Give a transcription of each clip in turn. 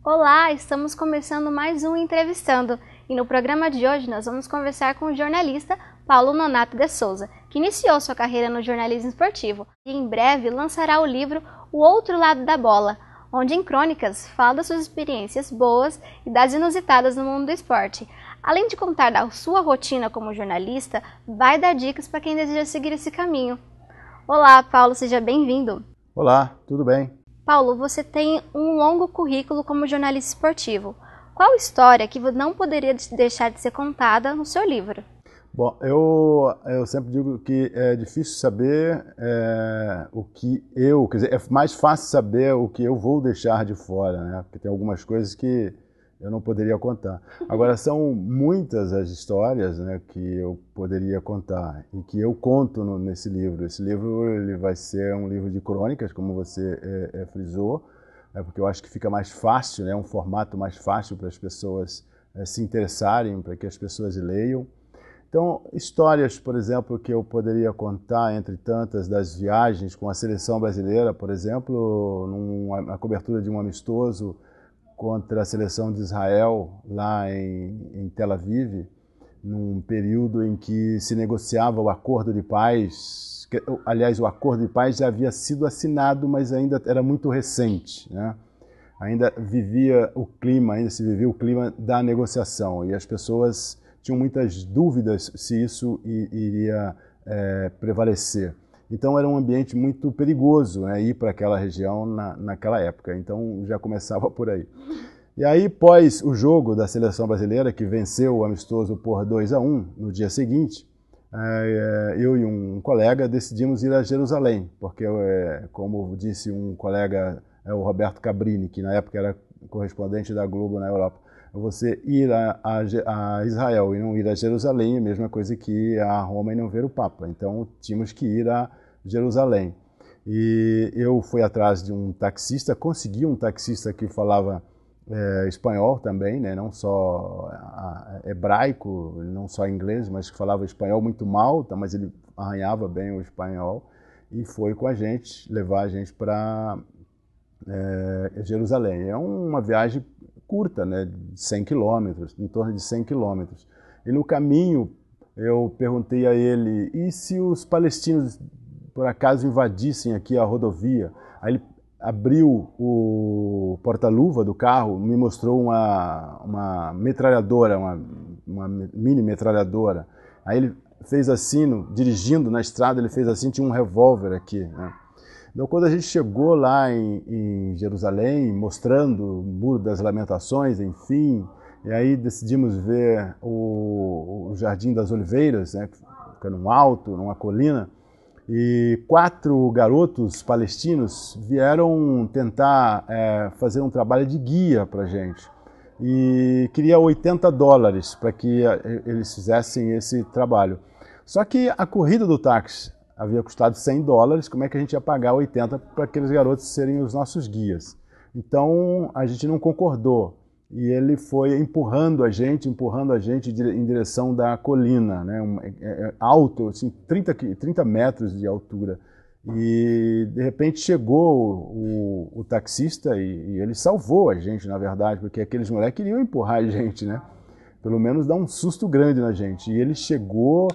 Olá, estamos começando mais um Entrevistando e no programa de hoje nós vamos conversar com o jornalista Paulo Nonato de Souza, que iniciou sua carreira no jornalismo esportivo e em breve lançará o livro O Outro Lado da Bola, onde em crônicas fala das suas experiências boas e das inusitadas no mundo do esporte. Além de contar da sua rotina como jornalista, vai dar dicas para quem deseja seguir esse caminho. Olá, Paulo, seja bem-vindo. Olá, tudo bem? Paulo, você tem um longo currículo como jornalista esportivo. Qual história que não poderia deixar de ser contada no seu livro? Bom, eu sempre digo que é difícil saber o que quer dizer, é mais fácil saber o que eu vou deixar de fora, né? Porque tem algumas coisas que eu não poderia contar. Agora, são muitas as histórias, né, que eu poderia contar e que eu conto nesse livro. Esse livro ele vai ser um livro de crônicas, como você frisou, porque eu acho que fica mais fácil, né, um formato mais fácil para as pessoas se interessarem, para que as pessoas leiam. Então, histórias, por exemplo, que eu poderia contar, entre tantas, das viagens com a seleção brasileira, por exemplo, na cobertura de um amistoso contra a seleção de Israel, lá em Tel Aviv, num período em que se negociava o acordo de paz. Aliás, o acordo de paz já havia sido assinado, mas ainda era muito recente, né? Ainda se vivia o clima da negociação, e as pessoas tinham muitas dúvidas se isso iria prevalecer. Então era um ambiente muito perigoso, né, ir para aquela região naquela época, então já começava por aí. E aí, pós o jogo da seleção brasileira, que venceu o amistoso por 2-1, no dia seguinte, eu e um colega decidimos ir a Jerusalém, porque, como disse um colega, o Roberto Cabrini, que na época era correspondente da Globo na Europa, você ir a Israel e não ir a Jerusalém é a mesma coisa que ir a Roma e não ver o Papa. Então tínhamos que ir a Jerusalém. E eu fui atrás de um taxista, consegui um taxista que falava espanhol também, né? Não só hebraico, não só inglês, mas que falava espanhol muito mal, tá? Mas ele arranhava bem o espanhol e foi com a gente, levar a gente para Jerusalém. É uma viagem curta, né, de 100 quilômetros, em torno de 100 quilômetros. E no caminho eu perguntei a ele, e se os palestinos por acaso invadissem aqui a rodovia? Aí ele abriu o porta-luva do carro, me mostrou uma metralhadora, uma mini metralhadora. Aí ele fez assim, dirigindo na estrada, ele fez assim, tinha um revólver aqui, né? Então, quando a gente chegou lá em Jerusalém, mostrando o Muro das Lamentações, enfim, e aí decidimos ver o Jardim das Oliveiras, né, que fica num alto, numa colina, e 4 garotos palestinos vieram tentar fazer um trabalho de guia para a gente. E queria $80 para que eles fizessem esse trabalho. Só que a corrida do táxi havia custado $100, como é que a gente ia pagar 80 para aqueles garotos serem os nossos guias? Então a gente não concordou e ele foi empurrando a gente em direção da colina, né? Alto, assim, 30 metros de altura. E de repente chegou o taxista e ele salvou a gente, na verdade, porque aqueles moleques queriam empurrar a gente, né? Pelo menos dar um susto grande na gente. E ele chegou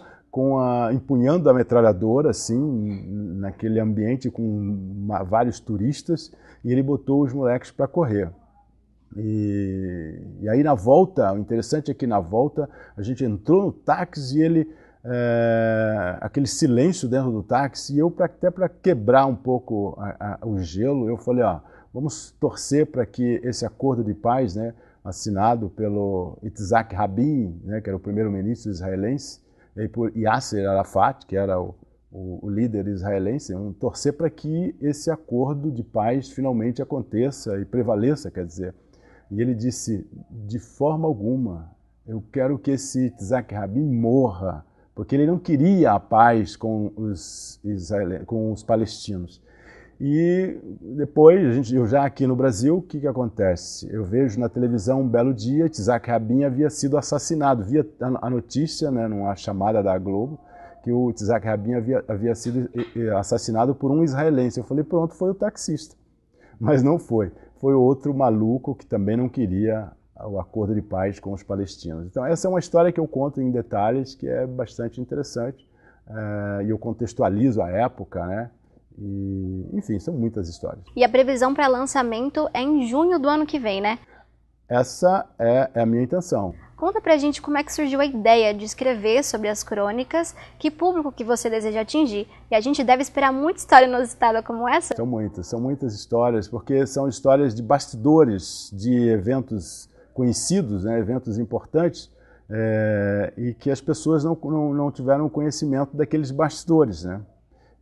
empunhando a metralhadora, assim, naquele ambiente com vários turistas, e ele botou os moleques para correr. E aí na volta, o interessante é que na volta a gente entrou no táxi e ele, aquele silêncio dentro do táxi, e eu até para quebrar um pouco o gelo, eu falei, vamos torcer para que esse acordo de paz, né, assinado pelo Itzhak Rabin, né, que era o primeiro-ministro israelense, e por Yasser Arafat, que era o líder israelense, torcer para que esse acordo de paz finalmente aconteça e prevaleça, quer dizer. E ele disse, de forma alguma, eu quero que esse Itzhak Rabin morra, porque ele não queria a paz com os palestinos. E depois, eu já aqui no Brasil, o que acontece? Eu vejo na televisão um belo dia, Itzhak Rabin havia sido assassinado. Via a notícia, né, numa chamada da Globo, que o Itzhak Rabin havia sido assassinado por um israelense. Eu falei, pronto, foi o taxista. Mas não foi. foi outro maluco que também não queria o acordo de paz com os palestinos. Então essa é uma história que eu conto em detalhes, que é bastante interessante, e eu contextualizo a época, né? E, enfim, são muitas histórias. E a previsão para lançamento é em junho do ano que vem, né? Essa é a minha intenção. Conta pra gente como é que surgiu a ideia de escrever sobre as crônicas, que público que você deseja atingir. E a gente deve esperar muita história inusitada como essa? São muitas histórias, porque são histórias de bastidores de eventos conhecidos, né, eventos importantes, e que as pessoas não tiveram conhecimento daqueles bastidores, né?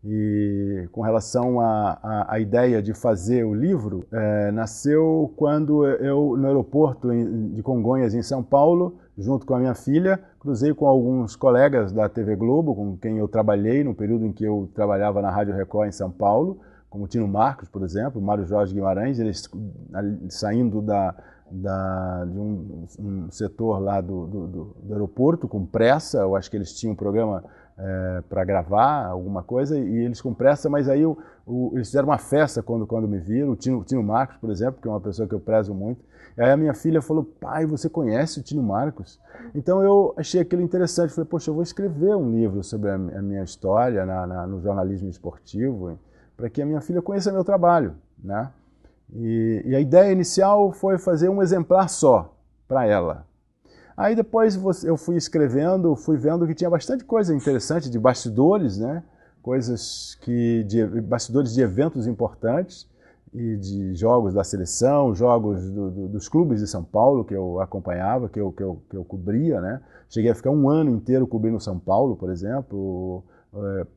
E com relação à ideia de fazer o livro, nasceu quando eu, no aeroporto de Congonhas, em São Paulo, junto com a minha filha, cruzei com alguns colegas da TV Globo, com quem eu trabalhei no período em que eu trabalhava na Rádio Record em São Paulo, como Tino Marcos, por exemplo, Mário Jorge Guimarães, eles saindo de um setor lá do aeroporto com pressa. Eu acho que eles tinham um programa para gravar alguma coisa, e eles com pressa, mas aí eles fizeram uma festa quando me viram, o Tino Marcos, por exemplo, que é uma pessoa que eu prezo muito. E aí a minha filha falou: pai, você conhece o Tino Marcos? Então eu achei aquilo interessante, falei: poxa, eu vou escrever um livro sobre a minha história no jornalismo esportivo, para que a minha filha conheça meu trabalho, né? E a ideia inicial foi fazer um exemplar só para ela. Aí depois eu fui escrevendo, fui vendo que tinha bastante coisa interessante de bastidores, né? Bastidores de eventos importantes e de jogos da seleção, jogos dos clubes de São Paulo que eu acompanhava, que eu cobria, né? Cheguei a ficar um ano inteiro cobrindo São Paulo, por exemplo,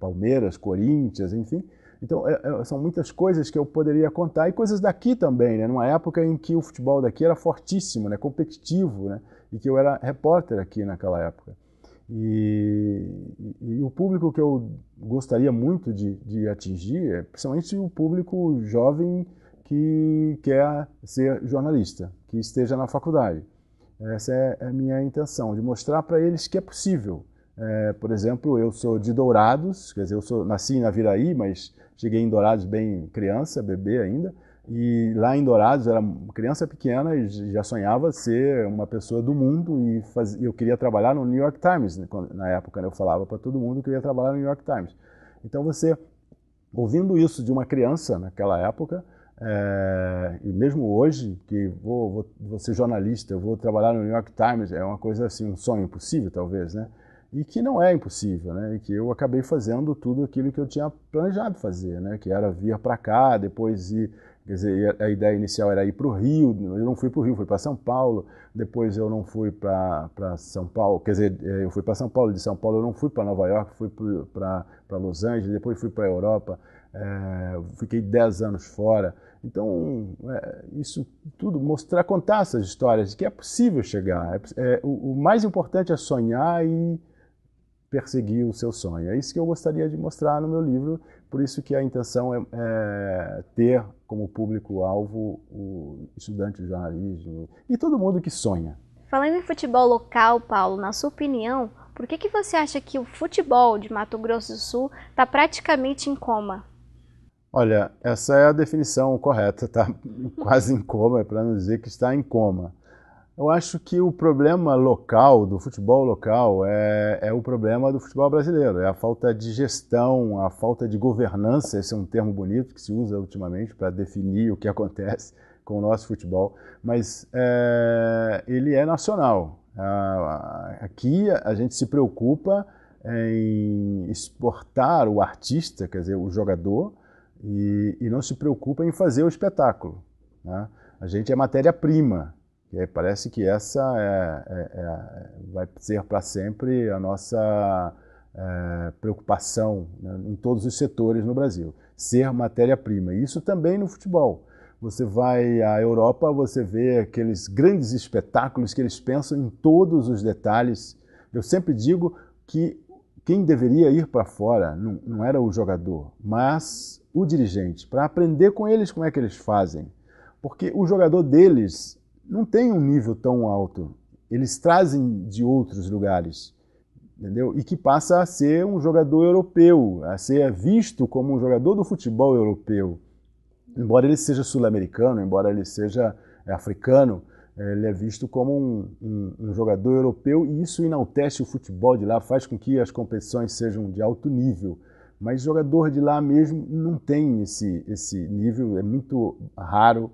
Palmeiras, Corinthians, enfim. Então, são muitas coisas que eu poderia contar, e coisas daqui também, né? Numa época em que o futebol daqui era fortíssimo, né? Competitivo, né? E que eu era repórter aqui naquela época. E o público que eu gostaria muito de atingir é principalmente o público jovem que quer ser jornalista, que esteja na faculdade. Essa é a minha intenção, de mostrar para eles que é possível. Por exemplo, eu sou de Dourados, quer dizer, nasci em Naviraí, mas cheguei em Dourados bem criança, bebê ainda, e lá em Dourados era uma criança pequena e já sonhava ser uma pessoa do mundo, e eu queria trabalhar no New York Times, né? Na época, né, eu falava para todo mundo que eu ia trabalhar no New York Times. Então você, ouvindo isso de uma criança naquela época, e mesmo hoje, que vou ser jornalista, eu vou trabalhar no New York Times, é uma coisa assim, um sonho impossível talvez, né? E que não é impossível, né? E que eu acabei fazendo tudo aquilo que eu tinha planejado fazer, né? Que era vir para cá, depois ir, quer dizer, a ideia inicial era ir para o Rio. Eu não fui para o Rio, fui para São Paulo. Depois eu não fui para São Paulo, quer dizer, eu fui para São Paulo. De São Paulo eu não fui para Nova York, fui para Los Angeles, depois fui para a Europa. Fiquei 10 anos fora. Então, isso tudo, contar essas histórias de que é possível chegar. O mais importante é sonhar e perseguir o seu sonho. É isso que eu gostaria de mostrar no meu livro, por isso que a intenção é ter como público-alvo o estudante de jornalismo e todo mundo que sonha. Falando em futebol local, Paulo, na sua opinião, por que você acha que o futebol de Mato Grosso do Sul está praticamente em coma? Olha, essa é a definição correta, está quase em coma, para não dizer que está em coma. Eu acho que o problema local, do futebol local, é o problema do futebol brasileiro. É a falta de gestão, a falta de governança. Esse é um termo bonito que se usa ultimamente para definir o que acontece com o nosso futebol. Mas ele é nacional. Aqui a gente se preocupa em exportar o artista, quer dizer, o jogador, e não se preocupa em fazer o espetáculo, né? A gente é matéria-prima. E parece que essa vai ser para sempre a nossa preocupação, né, em todos os setores no Brasil. Ser matéria-prima. E isso também no futebol. Você vai à Europa, você vê aqueles grandes espetáculos que eles pensam em todos os detalhes. Eu sempre digo que quem deveria ir para fora não era o jogador, mas o dirigente, para aprender com eles como é que eles fazem. Porque o jogador deles não tem um nível tão alto. Eles trazem de outros lugares, entendeu? E que passa a ser um jogador europeu, a ser visto como um jogador do futebol europeu. embora ele seja sul-americano, embora ele seja africano, ele é visto como um jogador europeu, e isso enaltece o futebol de lá, faz com que as competições sejam de alto nível. Mas jogador de lá mesmo não tem esse nível, é muito raro.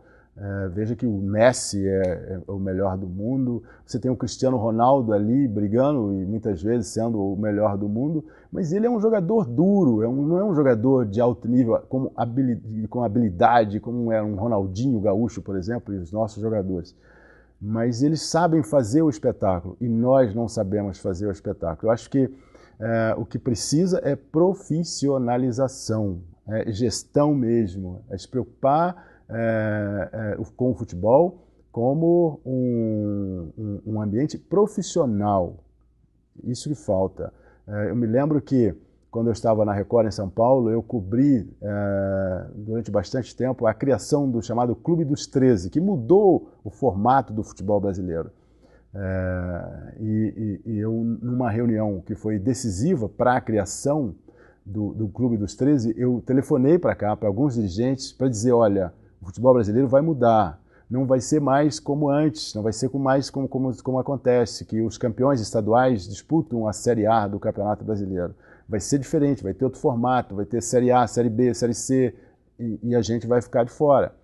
Veja que o Messi é o melhor do mundo, você tem o Cristiano Ronaldo ali brigando e muitas vezes sendo o melhor do mundo, mas ele é um jogador duro, não é um jogador de alto nível com habilidade, como é um Ronaldinho Gaúcho, por exemplo, e os nossos jogadores. Mas eles sabem fazer o espetáculo e nós não sabemos fazer o espetáculo. Eu acho que o que precisa é profissionalização, gestão mesmo, é se preocupar com o futebol como um ambiente profissional. Isso que falta. Eu me lembro que quando eu estava na Record em São Paulo, eu cobri durante bastante tempo a criação do chamado Clube dos 13, que mudou o formato do futebol brasileiro. E eu, numa reunião que foi decisiva para a criação do Clube dos 13, eu telefonei para cá, para alguns dirigentes, para dizer, olha, o futebol brasileiro vai mudar, não vai ser mais como antes, não vai ser mais como acontece, que os campeões estaduais disputam a Série A do Campeonato Brasileiro. Vai ser diferente, vai ter outro formato, vai ter Série A, Série B, Série C, e a gente vai ficar de fora.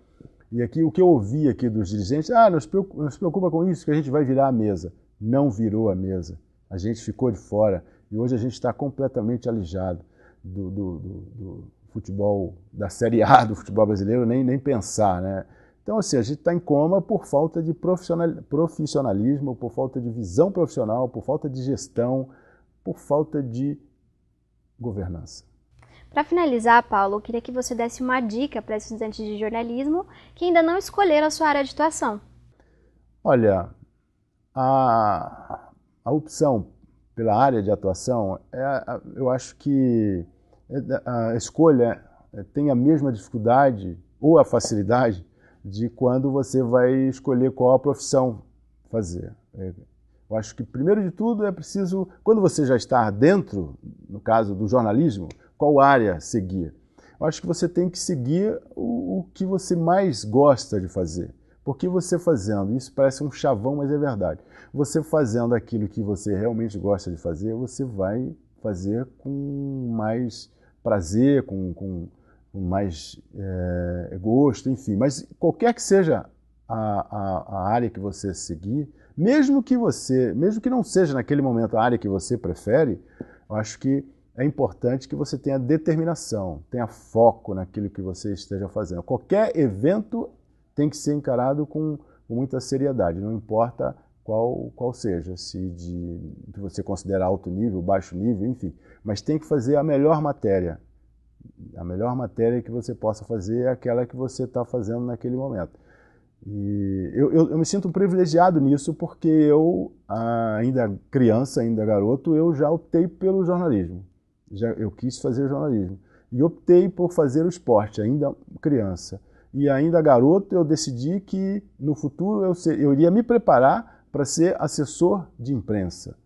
E aqui o que eu ouvi aqui dos dirigentes, não se preocupa com isso, que a gente vai virar a mesa. Não virou a mesa, a gente ficou de fora, e hoje a gente está completamente alijado do futebol, da Série A do futebol brasileiro, nem pensar, né? Então, assim, a gente está em coma por falta de profissionalismo, por falta de visão profissional, por falta de gestão, por falta de governança. Para finalizar, Paulo, eu queria que você desse uma dica para estudantes de jornalismo que ainda não escolheram a sua área de atuação. Olha, a opção pela área de atuação, eu acho que a escolha tem a mesma dificuldade ou a facilidade de quando você vai escolher qual a profissão fazer. Eu acho que, primeiro de tudo, é preciso, quando você já está dentro, no caso do jornalismo, qual área seguir. Eu acho que você tem que seguir o que você mais gosta de fazer. Porque você fazendo, isso parece um chavão, mas é verdade, você fazendo aquilo que você realmente gosta de fazer, você vai fazer com mais prazer, com mais gosto, enfim. Mas qualquer que seja a área que você seguir, mesmo que não seja naquele momento a área que você prefere, eu acho que é importante que você tenha determinação, tenha foco naquilo que você esteja fazendo. Qualquer evento tem que ser encarado com muita seriedade, não importa qual seja, se de você considera alto nível, baixo nível, enfim. Mas tem que fazer a melhor matéria. A melhor matéria que você possa fazer é aquela que você está fazendo naquele momento. E eu me sinto privilegiado nisso porque eu, ainda criança, ainda garoto, eu já optei pelo jornalismo. Eu quis fazer jornalismo. E optei por fazer o esporte, ainda criança. E ainda garoto, eu decidi que no futuro eu iria me preparar para ser assessor de imprensa.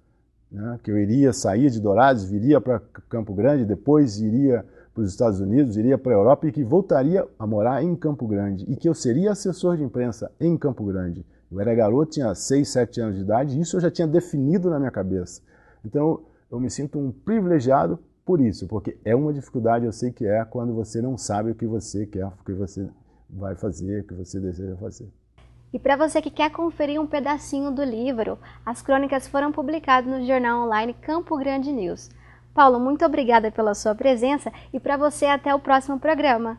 Né? Que eu iria sair de Dourados, viria para Campo Grande, depois iria para os Estados Unidos, iria para a Europa e que voltaria a morar em Campo Grande. E que eu seria assessor de imprensa em Campo Grande. Eu era garoto, tinha 6, 7 anos de idade, e isso eu já tinha definido na minha cabeça. Então, eu me sinto um privilegiado por isso, porque é uma dificuldade, eu sei que é, quando você não sabe o que você quer, o que você vai fazer, o que você deseja fazer. E para você que quer conferir um pedacinho do livro, as crônicas foram publicadas no jornal online Campo Grande News. Paulo, muito obrigada pela sua presença e para você até o próximo programa.